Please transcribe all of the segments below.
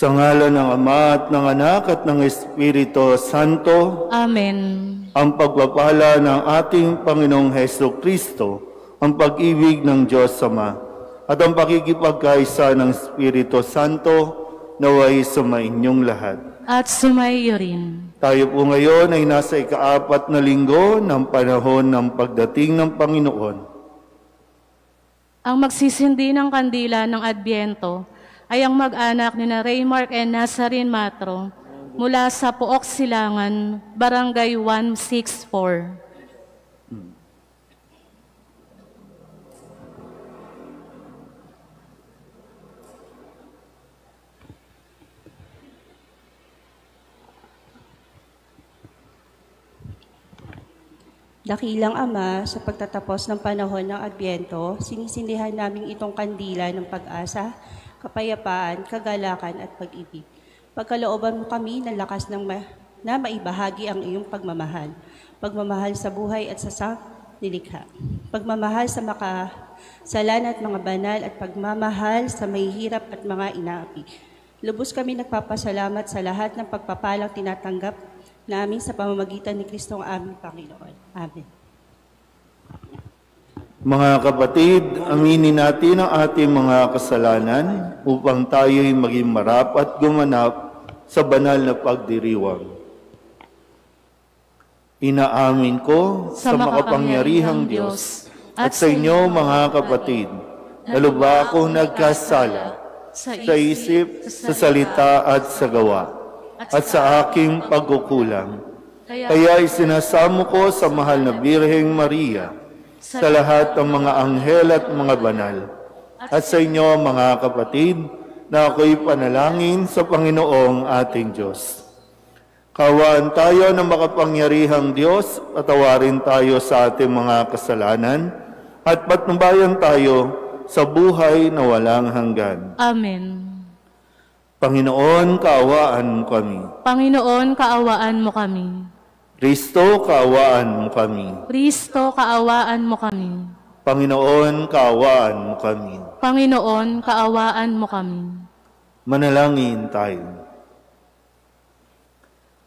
Sa ngalan ng Ama at ng Anak at ng Espiritu Santo. Amen. Ang pagpapala ng ating Panginoong Hesukristo, ang pag-ibig ng Diyos Ama, at ang pakikipagkaisa ng Espiritu Santo naway sumainyong lahat. At sumaiyo rin. Tayo po ngayon ay nasa ika-4 na linggo ng panahon ng pagdating ng Panginoon. Ang magsisindi ng kandila ng Adbyento ay ang mag-anak ni na Raymark and Nazarene Matro mula sa Pook Silangan, Barangay 164. Dakilang Ama, sa pagtatapos ng panahon ng Adbyento, sinisindihan namin itong kandila ng pag-asa, kapayapaan, kagalakan at pag-ibig. Pagkalooban mo kami ng lakas na maibahagi ang iyong pagmamahal. Pagmamahal sa buhay at sa nilikha. Pagmamahal sa makasalan at mga banal at pagmamahal sa mahihirap at mga inaapi. Lubos kami nagpapasalamat sa lahat ng pagpapalang tinatanggap namin sa pamamagitan ni Kristong aming Panginoon. Amen. Mga kapatid, aminin natin ang ating mga kasalanan upang tayo'y maging marapat gumanap sa banal na pagdiriwang. Inaamin ko sa makapangyarihang Diyos at sa inyo mga kapatid, na lubha akong nagkasala sa isip, sa salita at sa gawa, at sa aking pagkukulang. Kaya isinasamo ko sa mahal na Birheng Maria, sa lahat ng mga anghel at mga banal, at sa inyo mga kapatid, na ako'y panalangin sa Panginoong ating Diyos. Kawaan tayo ng makapangyarihang Diyos, patawarin tayo sa ating mga kasalanan, at patnubayan tayo sa buhay na walang hanggan. Amen. Panginoon, kaawaan mo kami. Panginoon, kaawaan mo kami. Kristo, kaawaan mo kami. Kristo, kaawaan mo kami. Panginoon, kaawaan mo kami. Panginoon, kaawaan mo kami. Manalangin tayo.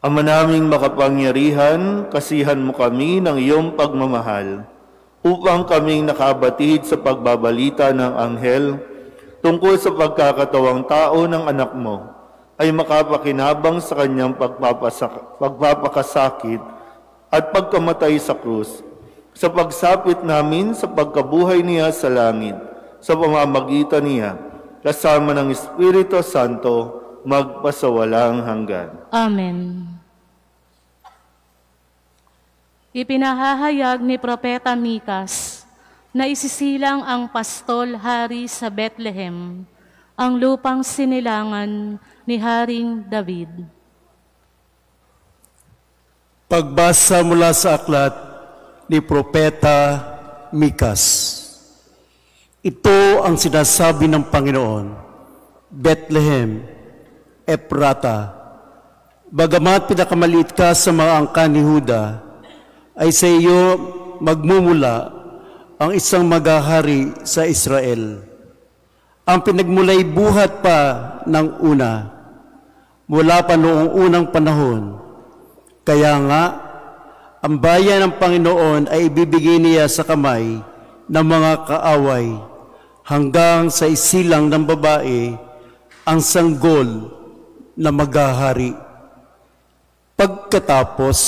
Ama naming makapangyarihan, kasihan mo kami ng iyong pagmamahal upang kaming nakabatid sa pagbabalita ng anghel tungkol sa pagkakatawang tao ng anak mo ay makapakinabang sa kanyang pagpapakasakit at pagkamatay sa krus, sa pagsapit namin sa pagkabuhay niya sa langit, sa pamamagitan niya, kasama ng Espiritu Santo, magpasawalang hanggan. Amen. Ipinahahayag ni Propeta Mikas na isisilang ang pastol hari sa Bethlehem, ang lupang sinilangan ni Haring David. Pagbasa mula sa aklat ni Propeta Mikas. Ito ang sinasabi ng Panginoon, Bethlehem, Ephrata, bagamat pinakamaliit ka sa mga angkan ni Huda, ay sa iyo magmumula ang isang maghahari sa Israel. Ang pinagmulay buhat pa ng una, mula pa noong unang panahon. Kaya nga, ang bayan ng Panginoon ay ibibigay niya sa kamay ng mga kaaway hanggang sa isilang ng babae ang sanggol na maghahari. Pagkatapos,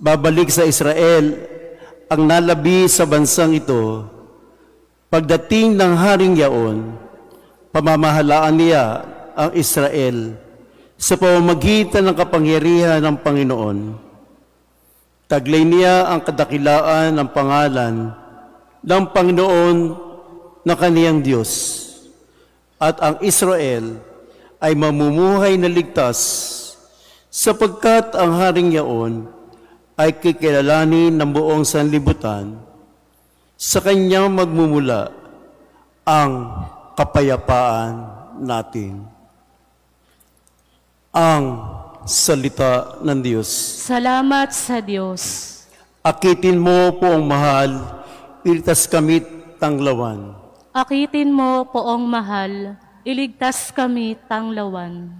babalik sa Israel ang nalabi sa bansang ito. Pagdating ng haring yaon, pamamahalaan niya ang Israel sa pamamagitan ng kapangyarihan ng Panginoon. Taglay niya ang kadakilaan ng pangalan ng Panginoon na kaniyang Diyos, at ang Israel ay mamumuhay na ligtas, sapagkat ang haring yaon ay kikilalanin ng buong sanlibutan. Sa kanya magmumula ang kapayapaan natin. Ang salita ng Diyos. Salamat sa Diyos. Akitin mo poong mahal, ilitas kami tanglawan. Akitin mo, poong mahal, iligtas kami tanglawan.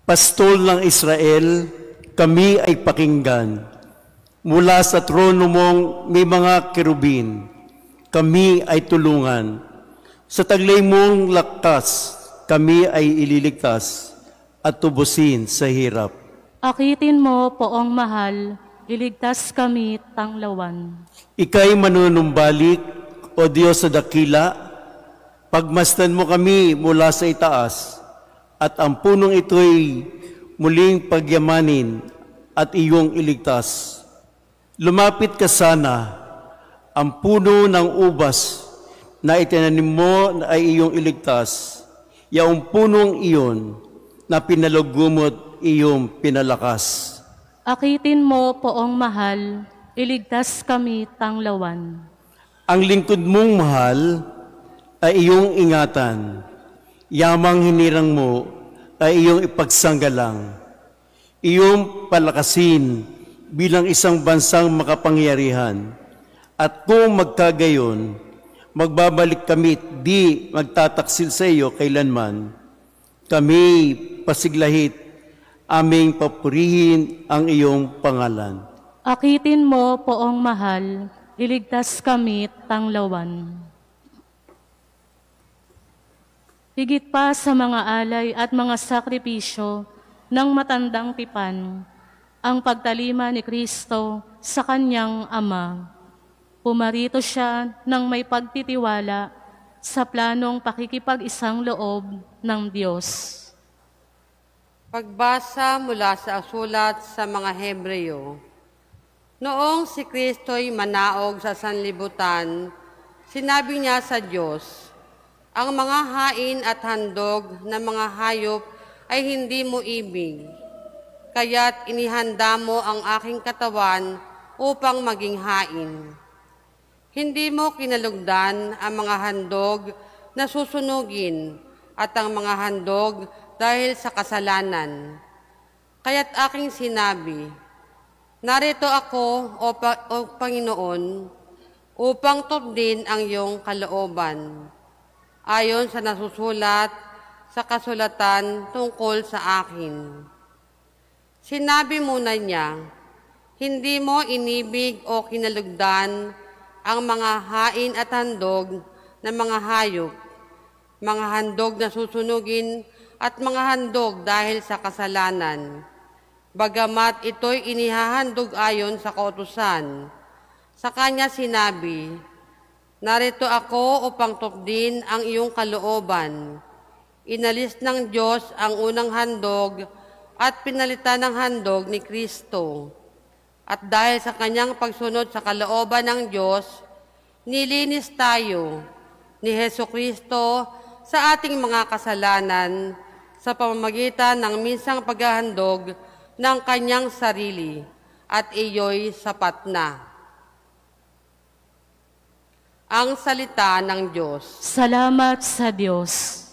Pastol ng Israel, kami ay pakinggan. Mula sa trono mong may mga kerubin, kami ay tulungan. Sa taglay mong lakas, kami ay ililigtas at tubusin sa hirap. Akitin mo, poong mahal, iligtas kami tanglawan. Ika'y manunumbalik, o Diyos sa dakila, pagmasdan mo kami mula sa itaas, at ang punong ito'y muling pagyamanin at iyong iligtas. Lumapit ka sana, ang puno ng ubas na itinanim mo ay iyong iligtas, yaong punong iyon na pinalugumot iyong pinalakas. Akitin mo, poong mahal, iligtas kami tanglawan. Ang lingkod mong mahal ay iyong ingatan, yamang hinirang mo ay iyong ipagsanggalang. Iyong palakasin bilang isang bansang makapangyarihan. At kung magkagayon, magbabalik kami di magtataksil sa iyo kailanman. Kami pasiglahit, aming papurihin ang iyong pangalan. Akitin mo, poong mahal, iligtas kami tanglawan. Higit pa sa mga alay at mga sakripisyo ng matandang tipan, ang pagtalima ni Kristo sa kanyang Ama. Pumarito siya ng may pagtitiwala sa planong pakikipag-isang loob ng Diyos. Pagbasa mula sa sulat sa mga Hebreo. Noong si Kristo'y manaog sa sanlibutan, sinabi niya sa Diyos, ang mga hain at handog ng mga hayop ay hindi mo ibig, kaya't inihanda mo ang aking katawan upang maging hain. Hindi mo kinalugdan ang mga handog na susunugin at ang mga handog dahil sa kasalanan. Kaya't aking sinabi, narito ako, o Panginoon, upang tupdin ang iyong kalooban, ayon sa nasusulat sa kasulatan tungkol sa akin. Sinabi muna niya, hindi mo inibig o kinalugdan ang mga hain at handog ng mga hayop, mga handog na susunugin at mga handog dahil sa kasalanan. Bagamat ito'y inihahandog ayon sa kautusan, sa kanya sinabi, narito ako upang tupdin ang iyong kalooban. Inalis ng Diyos ang unang handog at pinalitan ng handog ni Kristo. At dahil sa kanyang pagsunod sa kalooban ng Diyos, nilinis tayo ni Hesukristo sa ating mga kasalanan sa pamamagitan ng minsang paghahandog ng kanyang sarili, at iyo'y sapat na. Ang salita ng Diyos. Salamat sa Diyos.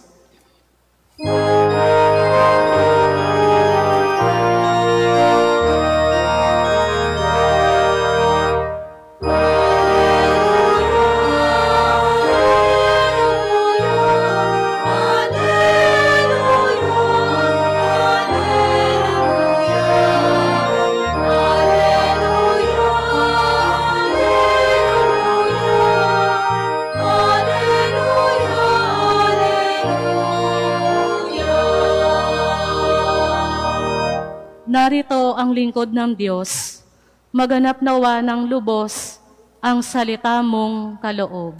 Narito ang lingkod ng Diyos, maganap nawa ng lubos ang salita mong kaloob.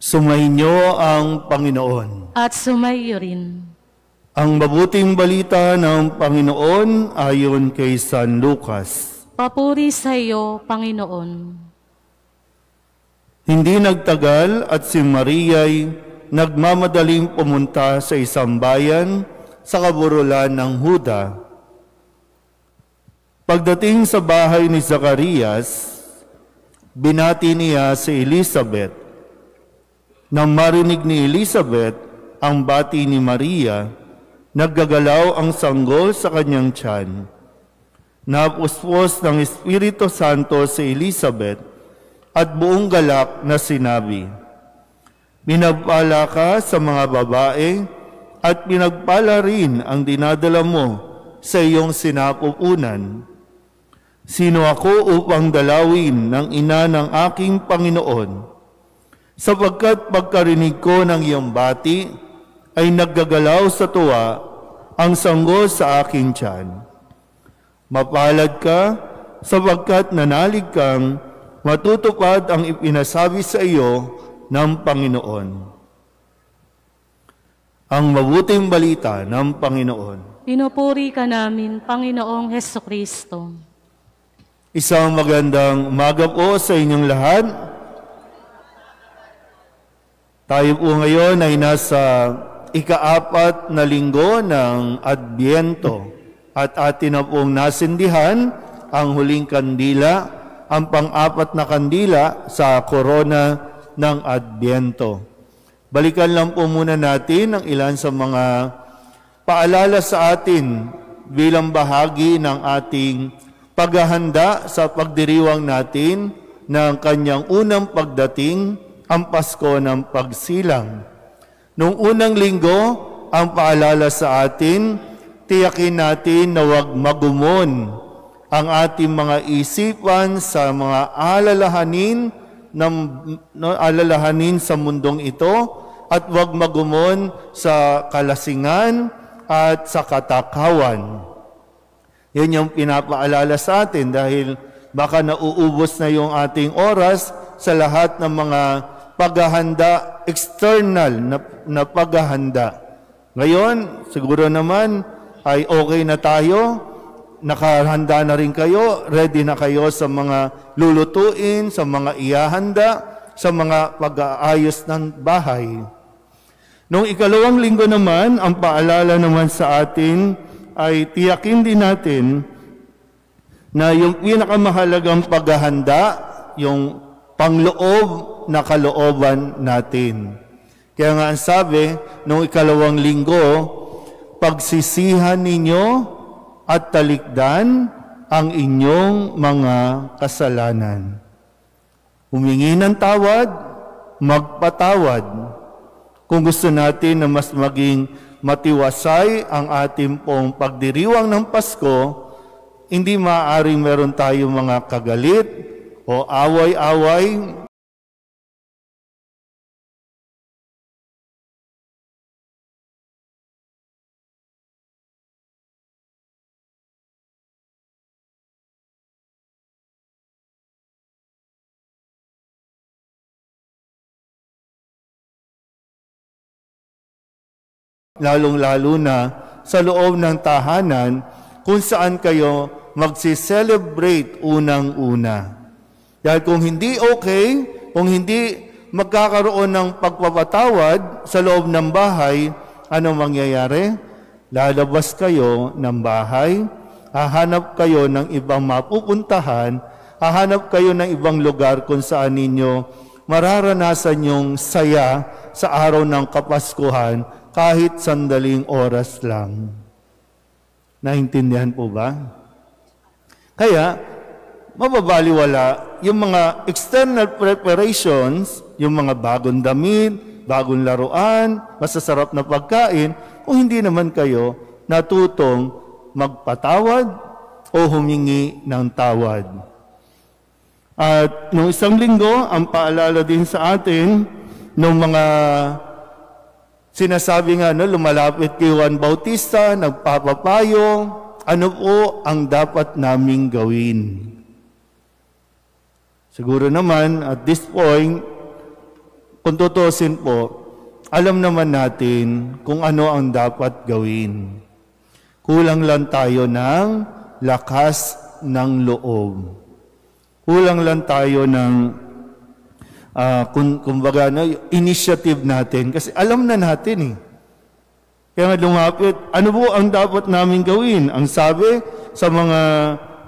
Sumainyo ang Panginoon. At sumaiyo rin. Ang mabuting balita ng Panginoon ayon kay San Lucas. Papuri sa iyo, Panginoon. Hindi nagtagal at si Maria'y nagmamadaling pumunta sa isang bayan sa kaburulan ng Huda. Pagdating sa bahay ni Zacarias, binati niya si Elizabeth. Nang marinig ni Elizabeth ang bati ni Maria, naggagalaw ang sanggol sa kanyang tiyan. Napuspos ng Espiritu Santo si Elizabeth at buong galak na sinabi, "Pinagpala ka sa mga babae at pinagpala rin ang dinadala mo sa iyong sinapupunan. Sino ako upang dalawin ng ina ng aking Panginoon? Sapagkat pagkarinig ko ng iyong bati, ay naggagalaw sa tuwa ang sanggol sa aking tiyan. Mapalad ka sapagkat nanalig kang matutupad ang ipinasabi sa iyo ng Panginoon." Ang mabuting balita ng Panginoon. Pinupuri ka namin, Panginoong Hesukristo. Isang magandang umaga po sa inyong lahat. Tayo po ngayon ay nasa ika-4 na linggo ng Adbyento at atin na pong nasindihan ang huling kandila, ang pang-4 na kandila sa korona ng Adbyento. Balikan lang po muna natin ang ilan sa mga paalala sa atin bilang bahagi ng ating paghahanda sa pagdiriwang natin ng kanyang unang pagdating, ang Pasko ng Pagsilang. Noong unang linggo, ang paalala sa atin, tiyakin natin na huwag magumon ang ating mga isipan sa mga alalahanin sa mundong ito at huwag magumon sa kalasingan at sa katakawan. Yan yung pinapaalala sa atin dahil baka nauubos na yung ating oras sa lahat ng mga paghahanda, external na paghahanda. Ngayon, siguro naman ay okay na tayo, nakahanda na rin kayo, ready na kayo sa mga lulutuin, sa mga ihahanda, sa mga pag-aayos ng bahay. Noong ikalawang linggo naman, ang paalala naman sa atin ay tiyakin din natin na yung pinakamahalagang paghahanda, yung pangloob na kalooban natin. Kaya nga ang sabi, noong ikalawang linggo, pagsisihan ninyo at talikdan ang inyong mga kasalanan. Humingi ng tawad, magpatawad. Kung gusto natin na mas maging matiwasay ang ating pong pagdiriwang ng Pasko, hindi maaaring meron tayong mga kagalit o away-away. Lalong-lalo na sa loob ng tahanan kung saan kayo magsi-celebrate unang-una. Dahil kung hindi okay, kung hindi magkakaroon ng pagpapatawad sa loob ng bahay, ano mangyayari? Lalabas kayo ng bahay, hahanap kayo ng ibang mapupuntahan, hahanap kayo ng ibang lugar kung saan ninyo mararanasan yung saya sa araw ng Kapaskuhan kahit sandaling oras lang. Naintindihan po ba? Kaya, mababaliwala yung mga external preparations, yung mga bagong damit, bagong laruan, masasarap na pagkain, kung hindi naman kayo natutong magpatawad o humingi ng tawad. At noong isang linggo, ang paalala din sa atin, ng mga sinasabi nga, lumalapit kay Juan Bautista, nagpapapayo, ano po ang dapat naming gawin? Siguro naman, at this point, kung tutusin po, alam naman natin kung ano ang dapat gawin. Kulang lang tayo ng lakas ng loob. Kulang lang tayo ng kumbaga, initiative natin. Kasi alam na natin eh. Kaya nga lumapit, ano po ang dapat namin gawin? Ang sabi sa mga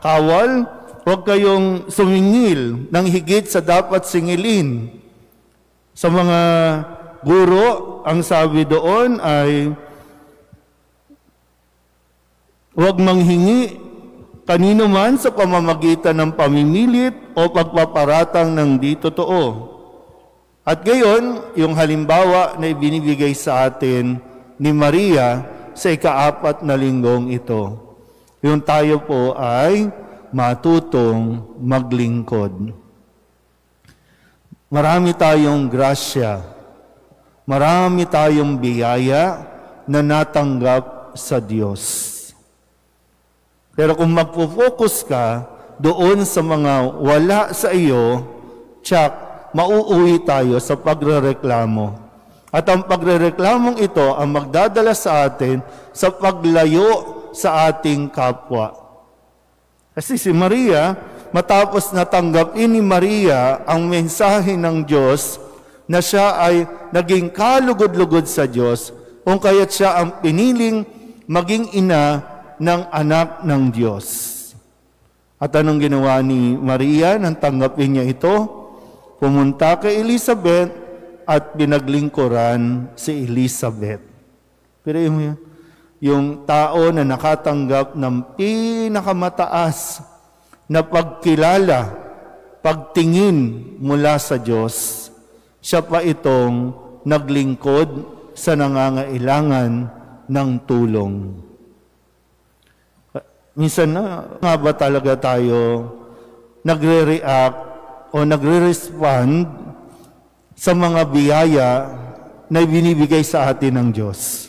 kawal, huwag kayong sumingil ng higit sa dapat singilin. Sa mga guro, ang sabi doon ay, huwag manghingi kanino man sa pamamagitan ng pamimilit o pagpaparatang ng di totoo. At gayon, yung halimbawa na ibinibigay sa atin ni Maria sa ika-4 na linggong ito. Yung tayo po ay matutong maglingkod. Marami tayong grasya, marami tayong biyaya na natanggap sa Diyos. Pero kung magpo-focus ka doon sa mga wala sa iyo, tsak, mauuwi tayo sa pagrereklamo. At ang pagrereklamong ito ang magdadala sa atin sa paglayo sa ating kapwa. Kasi si Maria, matapos natanggapin ni Maria ang mensahe ng Diyos na siya ay naging kalugod-lugod sa Diyos, kung kaya't siya ang piniling maging ina ng anak ng Diyos. At anong ginawa ni Maria nang tanggapin niya ito? Pumunta kay Elizabeth at binaglingkuran si Elizabeth. Pero yung tao na nakatanggap ng pinakamataas na pagkilala, pagtingin mula sa Diyos, siya pa itong naglingkod sa nangangailangan ng tulong. Minsan na nga ba talaga tayo nagre-react o nagre-respond sa mga biyaya na binibigay sa atin ng Diyos?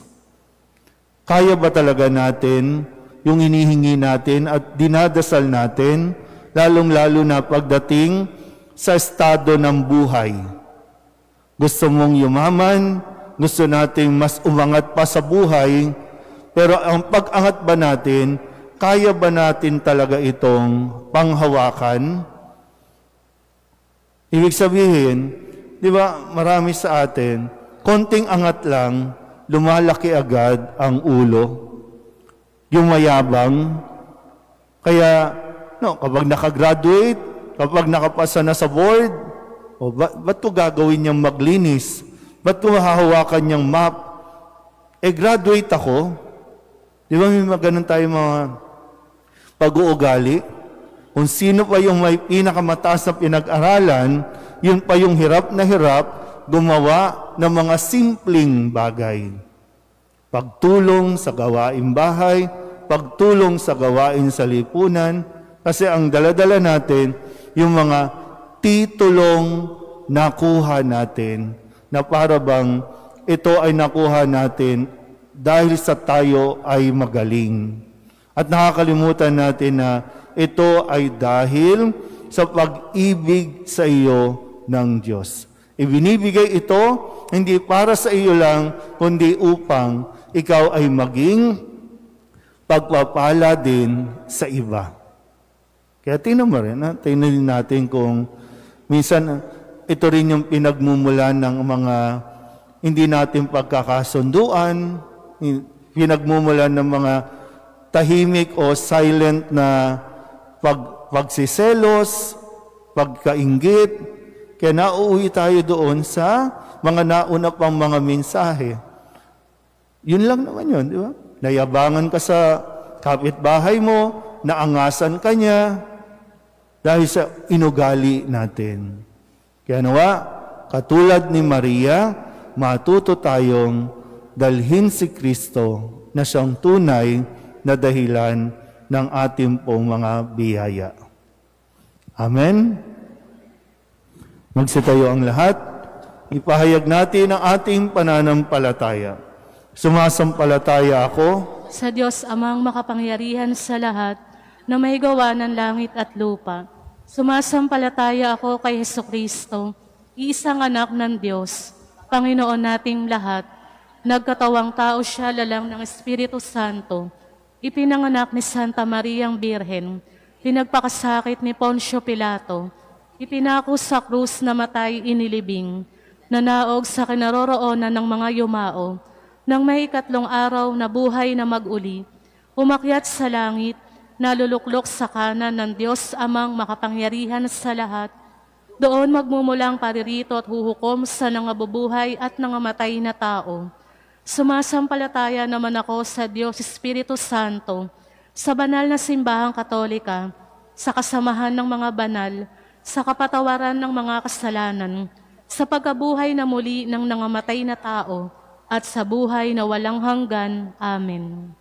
Kaya ba talaga natin yung hinihingi natin at dinadasal natin, lalong-lalo na pagdating sa estado ng buhay? Gusto mong yumaman, gusto nating mas umangat pa sa buhay, pero ang pag-angat ba natin, kaya ba natin talaga itong panghawakan? Ibig sabihin, di ba, marami sa atin, konting angat lang, lumalaki agad ang ulo. Yung mayabang. Kaya, kapag nakagraduate, kapag nakapasa na sa board, ba't ko gagawin niyang maglinis? Ba't ko mahahawakan niyang map? Graduate ako. Di ba may ganun tayo mga pag-uugali? Kung sino pa yung may pinakamataas na pinag-aralan, yun pa yung hirap na hirap gumawa ng mga simpleng bagay. Pagtulong sa gawaing bahay, pagtulong sa gawain sa lipunan, kasi ang daladala natin, yung mga titulong nakuha natin, na para bang ito ay nakuha natin dahil sa tayo ay magaling. At nakakalimutan natin na ito ay dahil sa pag-ibig sa iyo ng Diyos. Ibinibigay ito hindi para sa iyo lang, kundi upang ikaw ay maging pagpapala din sa iba. Kaya tingnan natin kung minsan ito rin yung pinagmumulan ng mga hindi natin pagkakasunduan, pinagmumulan ng mga tahimik o silent na pagsiselos, pagkainggit. Kaya nauuwi tayo doon sa mga nauna pang mga mensahe. Yun lang naman yun, di ba? Nayabangan ka sa kapitbahay mo, naangasan ka niya, dahil sa inugali natin. Kaya nawa, katulad ni Maria, matuto tayong dalhin si Kristo na siyang tunay na dahilan ng ating pong mga biyaya. Amen? Magsitayo ang lahat. Ipahayag natin ang ating pananampalataya. Sumasampalataya ako sa Diyos Amang makapangyarihan sa lahat na may gawa ng langit at lupa. Sumasampalataya ako kay Hesukristo, iisang anak ng Diyos, Panginoon nating lahat. Nagkatawang tao siya lalang ng Espiritu Santo. Ipinanganak ni Santa Mariang Birhen. Pinagpakasakit ni Poncio Pilato. Ipinako sa krus na matay inilibing, nanaog sa kinaroroonan ng mga yumao, nang may 3 araw na buhay na mag-uli, umakyat sa langit, naluluklok sa kanan ng Diyos Amang makapangyarihan sa lahat. Doon magmumulang paririto at huhukom sa nangabubuhay at nangamatay na tao. Sumasampalataya naman ako sa Diyos Espiritu Santo, sa banal na simbahang katolika, sa kasamahan ng mga banal, sa kapatawaran ng mga kasalanan, sa pagkabuhay na muli ng nangamatay na tao, at sa buhay na walang hanggan. Amen.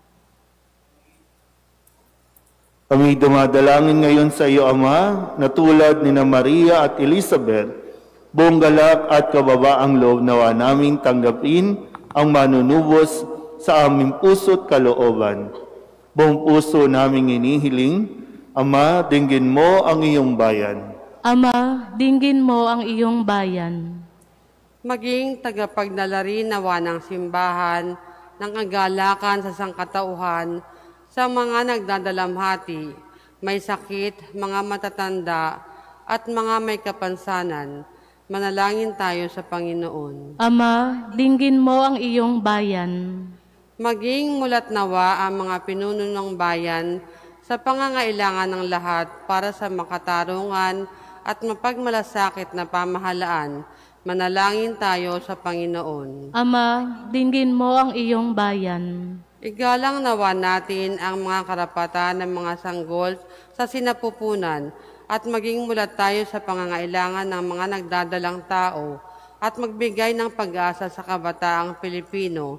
Kami dumadalangin ngayon sa iyo, Ama, na tulad ni na Maria at Elizabeth, buong galak at kababaang loob nawa naming tanggapin ang manunubos sa aming puso't kalooban. Buong puso naming inihiling, Ama, dinggin mo ang iyong bayan. Ama, dinggin mo ang iyong bayan. Maging tagapagnalari nawa ng simbahan ng kagalakan sa sangkatauhan sa mga nagdadalamhati, may sakit, mga matatanda, at mga may kapansanan. Manalangin tayo sa Panginoon. Ama, dinggin mo ang iyong bayan. Maging mulat nawa ang mga pinuno ng bayan sa pangangailangan ng lahat para sa makatarungan at mapagmalasakit na pamahalaan. Manalangin tayo sa Panginoon. Ama, dinggin mo ang iyong bayan. Igalang nawa natin ang mga karapatan ng mga sanggol sa sinapupunan at maging mulat tayo sa pangangailangan ng mga nagdadalang tao at magbigay ng pag-asa sa kabataang Pilipino.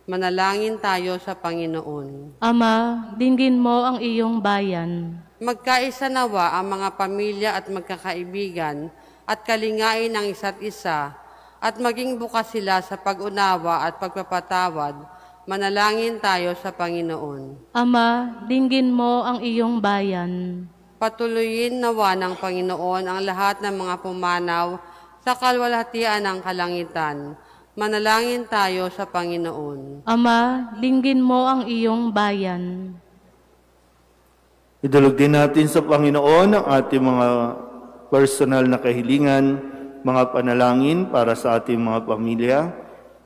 Manalangin tayo sa Panginoon. Ama, dinggin mo ang iyong bayan. Magkaisa nawa ang mga pamilya at magkakaibigan at kalingain ang isa't isa at maging bukas sila sa pag-unawa at pagpapatawad. Manalangin tayo sa Panginoon. Ama, dinggin mo ang iyong bayan. Patuloyin nawa ng Panginoon ang lahat ng mga pumanaw sa kalwalhatian ng kalangitan. Manalangin tayo sa Panginoon. Ama, dinggin mo ang iyong bayan. Idulog din natin sa Panginoon ang ating mga personal na kahilingan, mga panalangin para sa ating mga pamilya,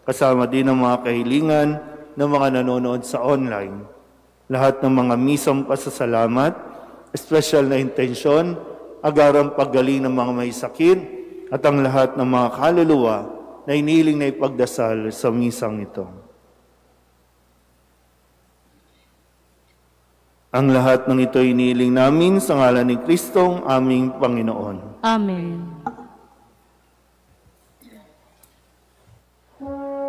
kasama din ang mga kahilingan ng mga nanonood sa online. Lahat ng mga misang pasasalamat, special na intensyon, agarang paggaling ng mga may sakit, at ang lahat ng mga kaluluwa na iniling na ipagdasal sa misang ito. Ang lahat ng ito iniling namin sa ngalan ni Kristong aming Panginoon. Amen. Fire.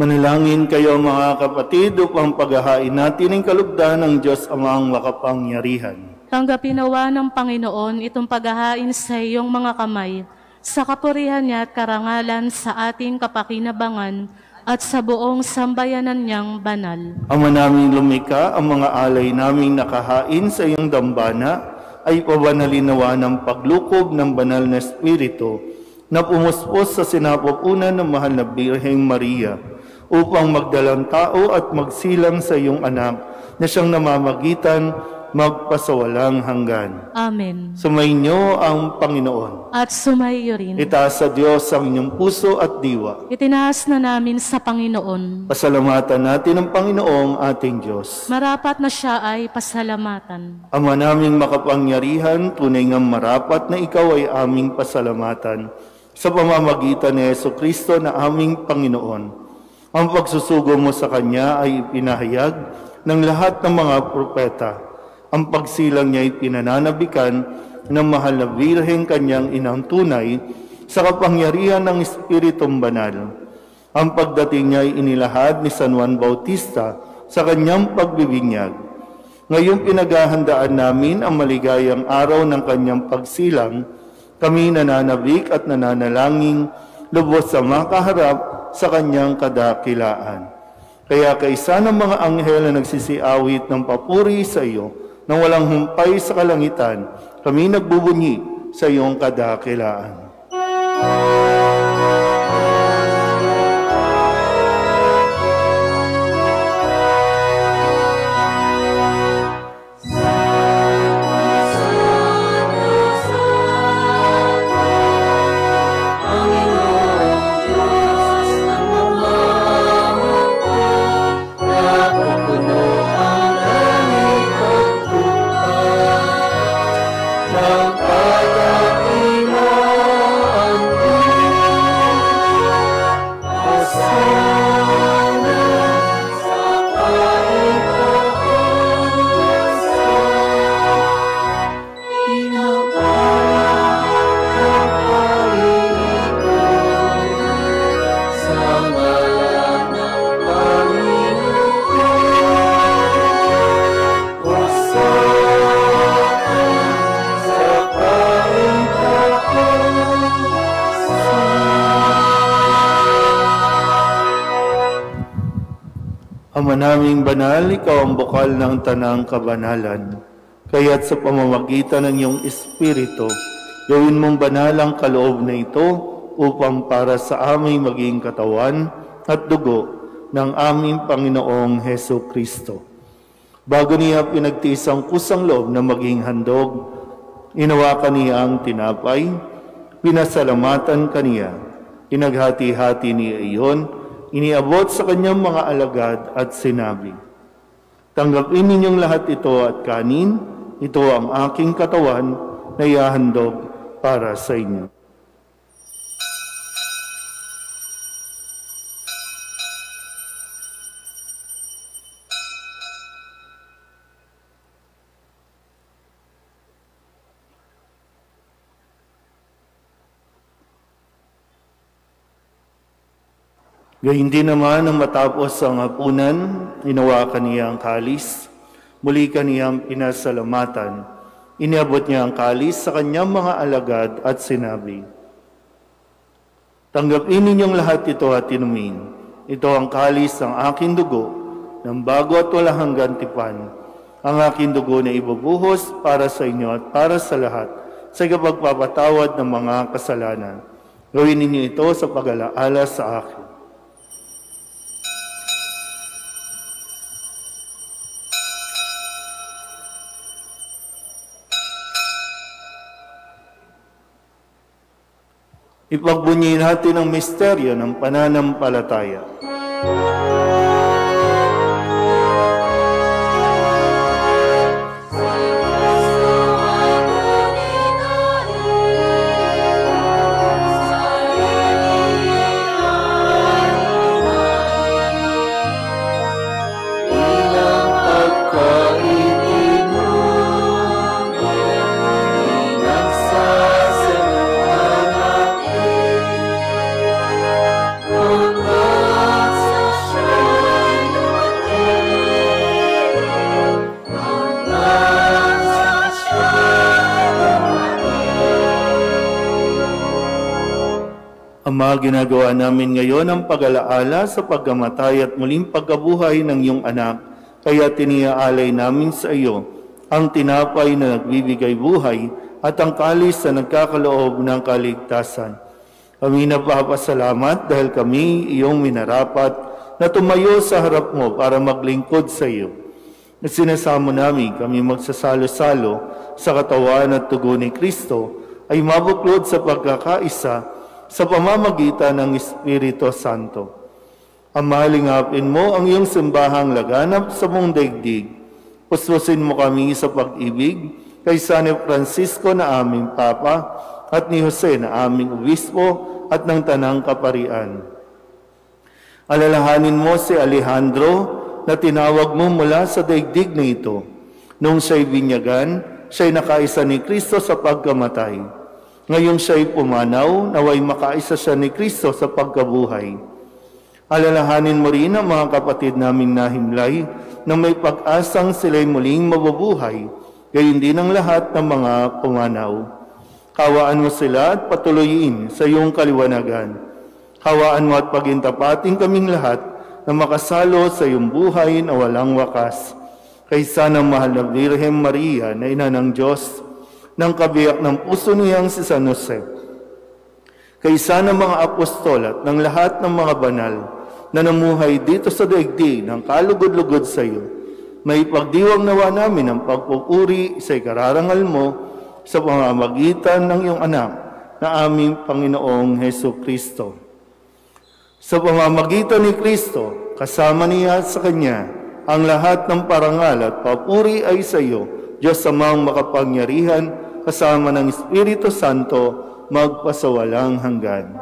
Manalangin kayo mga kapatid upang paghahain natin ang kalugdan ng Diyos Amang makapangyarihan. Tanggapin nawa ng Panginoon itong paghahain sa iyong mga kamay, sa kapurihan niya at karangalan sa ating kapakinabangan at sa buong sambayanan niyang banal. Ama naming lumikha, ang mga alay naming nakahain sa iyong dambana ay pabanalin nawa ng paglukob ng banal na Espiritu na pumuspos sa sinapupunan ng mahal na Birheng Maria upang magdalang tao at magsilang sa iyong anak na siyang namamagitan magpasawalang hanggan. Amen. Sumainyo ang Panginoon. At sumaiyo rin. Itaas sa Diyos ang inyong puso at diwa. Itinaas na namin sa Panginoon. Pasalamatan natin ang Panginoong ating Diyos. Marapat na siya ay pasalamatan. Ama naming makapangyarihan, tunay ngang marapat na ikaw ay aming pasalamatan sa pamamagitan ni Jesucristo na aming Panginoon. Ang pagsusugo mo sa Kanya ay ipinahayag ng lahat ng mga propeta. Ang pagsilang niya ay pinananabikan ng mahal na Birheng Kanyang inang tunay sa kapangyarihan ng Espiritong Banal. Ang pagdating niya ay inilahad ni San Juan Bautista sa kanyang pagbibinyag. Ngayong pinaghahandaan namin ang maligayang araw ng kanyang pagsilang, kami nananabik at nananalangin lubos sa makaharap sa kanyang kadakilaan. Kaya kaisa ng mga anghel na nagsisiawit ng papuri sa iyo, nang walang humpay sa kalangitan, kami nagbubunyi sa iyong kadakilaan. Ama naming banal, ikaw ang bukal ng tanang kabanalan. Kaya't sa pamamagitan ng iyong Espiritu, gawin mong banal ang kaloob na ito upang para sa aming maging katawan at dugo ng aming Panginoong Heso Kristo. Bago niya pinagtiis ang kusang loob na maging handog, inawakan niya ang tinapay, pinasalamatan kaniya, inaghati-hati niya iyon, iniabot sa kanyang mga alagad at sinabi, "Tanggapin ninyong lahat ito at kanin, ito ang aking katawan na ihahandog para sa inyo." Gayun din naman nang matapos ang hapunan, inawakan niya ang kalis, muli kaniyang pinasalamatan. Iniabot niya ang kalis sa kanyang mga alagad at sinabi, "Tanggapin ninyong lahat ito at inumin. Ito ang kalis ng aking dugo, ng bago at walang hanggang tipan. Ang aking dugo na ibubuhos para sa inyo at para sa lahat, sa kapagpapatawad ng mga kasalanan. Gawin ninyo ito sa pag-alaala sa akin." Ipagbunyi natin ang misteryo ng pananampalataya. Ama, ginagawa namin ngayon ang pag-alaala sa pagkamatay at muling pagkabuhay ng iyong anak, kaya tiniaalay namin sa iyo ang tinapay na nagbibigay buhay at ang kalis na nagkakaloob ng kaligtasan. Kami nagpapasalamat dahil kami iyong minarapat na tumayo sa harap mo para maglingkod sa iyo. At sinasamo namin kami magsasalo-salo sa katawan at tugo ni Kristo ay mabuklod sa pagkakaisa sa pamamagitan ng Espiritu Santo. Ama, lingapin mo ang iyong simbahang laganap sa buong daigdig. Puspusin mo kami sa pag-ibig kay San Francisco na aming Papa at ni Jose na aming Obispo at ng Tanang Kaparian. Alalahanin mo si Alejandro na tinawag mo mula sa daigdig na ito. Nung siya'y binyagan, siya'y nakaisa ni Kristo sa pagkamatay. Ngayong siya'y pumanaw, naway makaisa siya ni Kristo sa pagkabuhay. Alalahanin mo rin ang mga kapatid naming nahimlay na may pag-asang sila'y muling mabubuhay, gayon din ang lahat ng mga pumanaw. Kawaan mo sila at patuloyin sa iyong kaliwanagan. Kawaan mo at pagintapating kaming lahat na makasalo sa iyong buhay na walang wakas. Kaysa ng mahal na Birhen Maria na ina ng Diyos, ng kabiyak ng puso niyang si San Jose, kaysa ng mga apostol at ng lahat ng mga banal na namuhay dito sa daigdig ng kalugod-lugod sa iyo, may pagdiwang nawa namin ang pagpupuri sa ikararangal mo sa pamamagitan ng iyong anak na aming Panginoong Heso Kristo. Sa pamamagitan ni Kristo, kasama niya sa Kanya, ang lahat ng parangal at papuri ay sa iyo, Diyos Amang makapangyarihan, kasama ng Espiritu Santo, magpasawalang hanggan.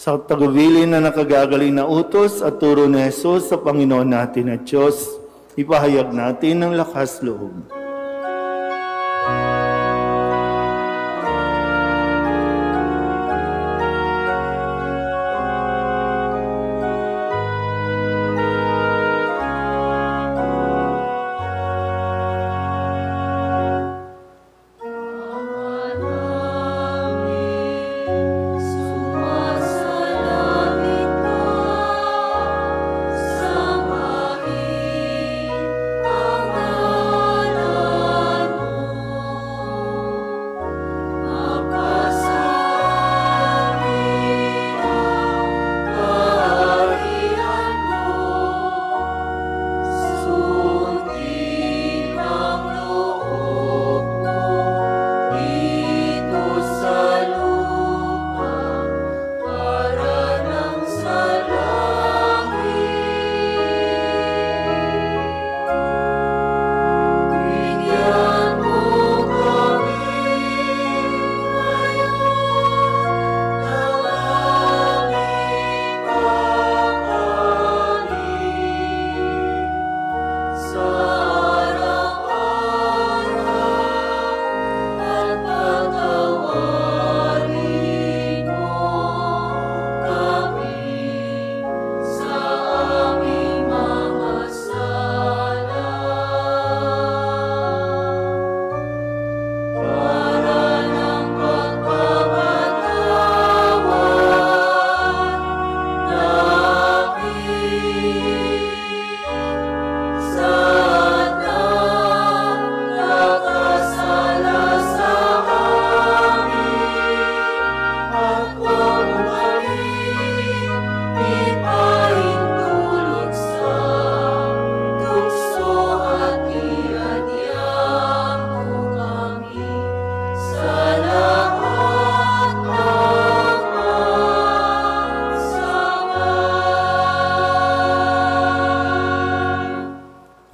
Sa tagubilin na nakagagaling na utos at turo ni Jesus sa Panginoon natin at Diyos, ipahayag natin ng lakas loob.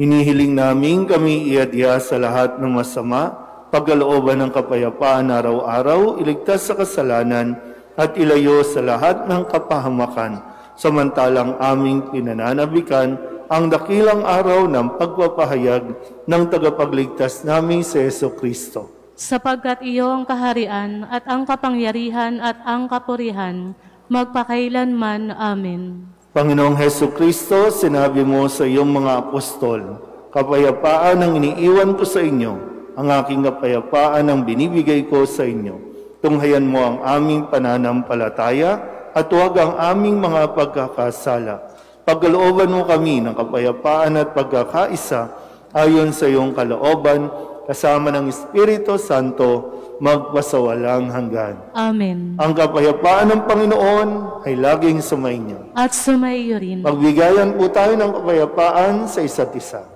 Hinihiling namin kami iadya sa lahat ng masama, pagkalooban ng kapayapaan araw-araw, iligtas sa kasalanan, at ilayo sa lahat ng kapahamakan, samantalang aming pinananabikan ang dakilang araw ng pagpapahayag ng tagapagligtas naming si Jesucristo. Sapagkat iyo ang kaharian at ang kapangyarihan at ang kapurihan, magpakailanman. Amen. Panginoong Jesucristo, sinabi mo sa iyong mga apostol, kapayapaan ang iniiwan ko sa inyo, ang aking kapayapaan ang binibigay ko sa inyo. Tunghayan mo ang aming pananampalataya at huwag ang aming mga pagkakasala. Pagkalooban mo kami ng kapayapaan at pagkakaisa ayon sa iyong kalooban, kasama ng Espiritu Santo, magpasawalang hanggan. Amen. Ang kapayapaan ng Panginoon ay laging sumainyo. At sumaiyo rin. Magbigayan po tayo ng kapayapaan sa isa't isa.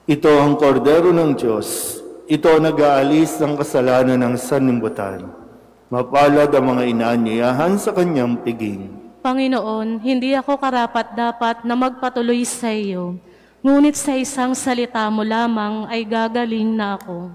Ito ang kordero ng Diyos. Ito ang nag-aalis ng kasalanan ng sanlibutan. Mapalad ang mga inaanyayahan sa kanyang piging. Panginoon, hindi ako karapat-dapat na magpatuloy sa iyo, ngunit sa isang salita mo lamang ay gagaling na ako.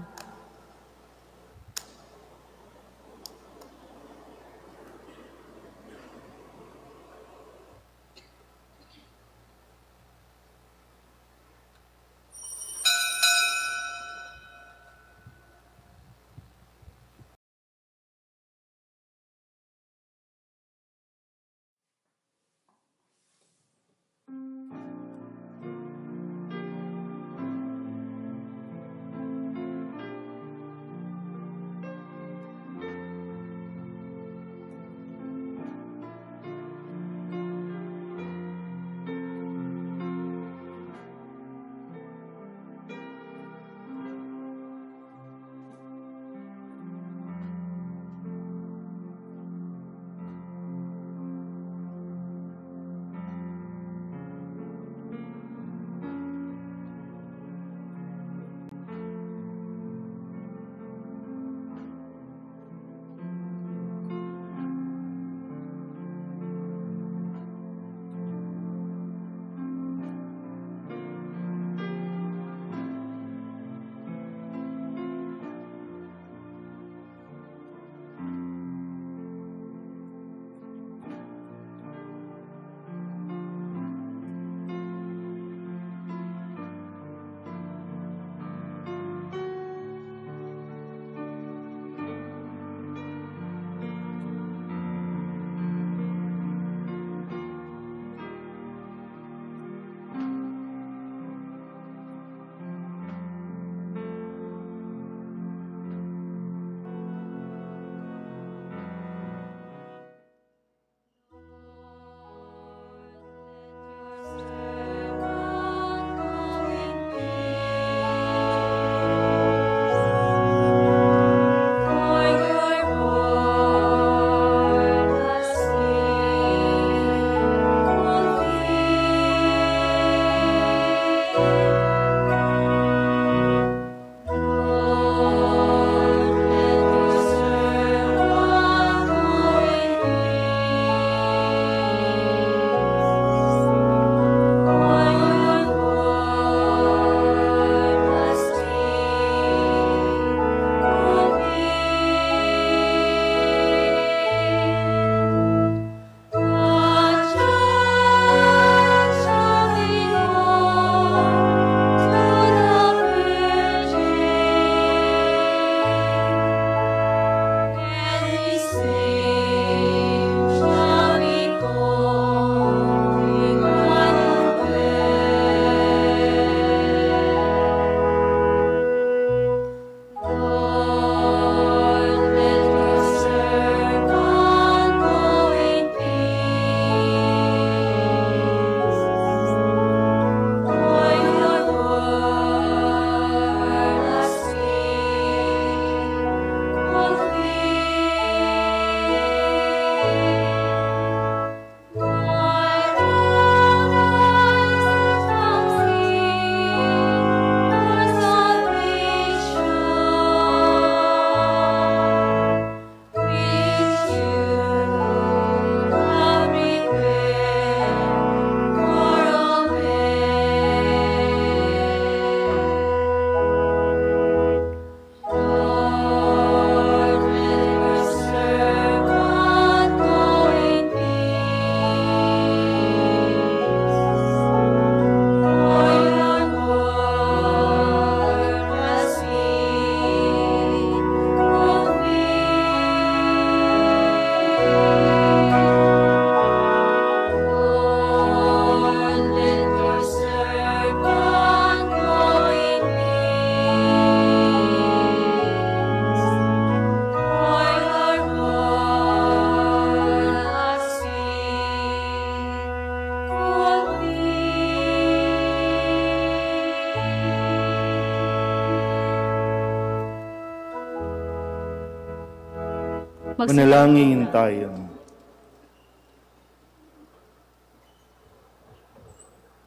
Manalangin tayo.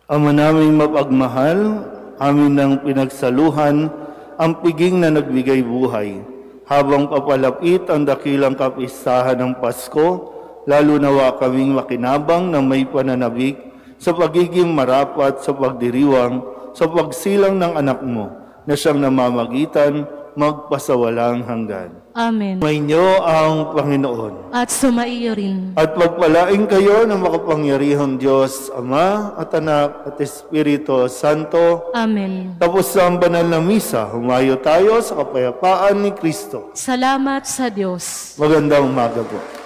Ama naming mapagmahal, amin nang pinagsaluhan ang piging na nagbigay buhay. Habang papalapit ang dakilang kapistahan ng Pasko, lalo nawa kaming makinabang na may pananabik sa pagiging marapat sa pagdiriwang sa pagsilang ng anak mo na siyang namamagitan magpasawalang hanggan. Amen. Sumainyo ang Panginoon. At sumaiyo rin. At pagpalain kayo ng makapangyarihang Diyos, Ama at Anak at Espiritu Santo. Amen. Tapos ang banal na misa, humayo tayo sa kapayapaan ni Kristo. Salamat sa Diyos. Magandang umaga po.